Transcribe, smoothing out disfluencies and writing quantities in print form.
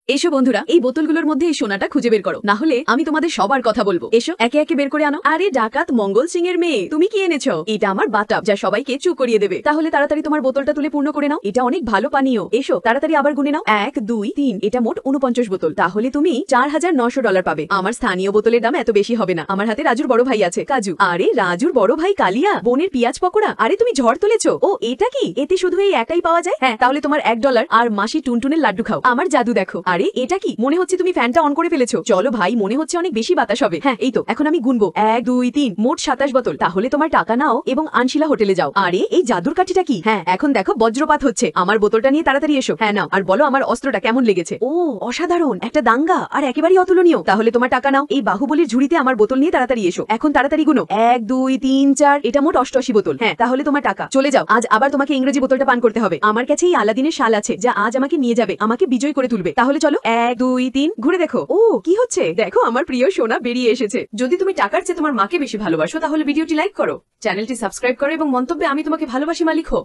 এসো বন্ধুরা, এই বোতলগুলোর মধ্যে এই সোনাটা খুঁজে বের করো, না হলে আমি তোমাদের সবার কথা বলবো। এসো একে একে বের করে আনো। আরে ডাকাত মঙ্গল সিং এর মেয়ে, তুমি কি এনেছো? এটা আমার বাতাব, যা সবাইকে চুপ করিয়ে দেবে। তাহলে তাড়াতাড়ি তোমার বোতলটা তুলে পূর্ণ করে নাও, এটা অনেক ভালো পানীয়। এসো তাড়াতাড়ি আবার গুনে নাও, 1 2 3, এটা মোট 49 বোতল। তাহলে তুমি $4900 পাবে। আমার স্থানীয় বোতলের দাম এত বেশি হবে না। আমার হাতে রাজুর বড় ভাই আছে, কাজু। আরে রাজুর বড় ভাই কালিয়া, বোনের পেঁয়াজ পকোড়া। আরে তুমি ঝড় তুলেছো? ও এটা কি? এতে শুধু এই একাই পাওয়া যায়? হ্যাঁ, তাহলে তোমার $1 আর মাসি টুনটুনের লাড্ডু খাও। আমার জাদু দেখো। আরে এটা কি? মনে হচ্ছে তুমি ফ্যানটা অন করে ফেলেছো। চলো ভাই, মনে হচ্ছে অনেক বেশি বাতাস হবে। হ্যাঁ এই তো, এখন আমি গুনবো, 1 2 3, মোট 27 বোতল। তাহলে তোমার টাকা নাও এবং আনশিলা হোটেলে যাও। আরে এই জাদুর কাঠিটা কি? হ্যাঁ এখন দেখো বজ্রপাত হচ্ছে। আমার বোতলটা নিয়ে তাড়াতাড়ি এসো। হ্যাঁ নাও, আর বলো আমার অস্ত্রটা কেমন লেগেছে। ও অসাধারণ, একটা দাঙ্গা আর একেবারেই অতুলনীয়। তাহলে তোমার টাকা নাও। এই বাহুবলীর ঝুড়িতে আমার বোতল নিয়ে তাড়াতাড়ি এসো। এখন তাড়াতাড়ি গুনো, 1 2 3 4, এটা মোট 88 বোতল। হ্যাঁ তাহলে তোমার টাকা। চলে যাও, আজ আবার তোমাকে ইংরেজি বোতলটা পান করতে হবে। আমার কাছে এই আলাদিনের শাল আছে, যা আজ আমাকে নিয়ে যাবে, আমাকে বিজয় করে তুলবে। তাহলে চলো, 1 2 3, ঘুরে দেখো। ও কি হচ্ছে দেখো, আমার প্রিয় সোনা বেরিয়ে এসেছে। যদি তুমি টাকার চেয়ে তোমার মাকে বেশি ভালোবাসো, তাহলে ভিডিওটি লাইক করো, চ্যানেলটি সাবস্ক্রাইব করো এবং মন্তব্যে আমি তোমাকে ভালোবাসি মা লিখো।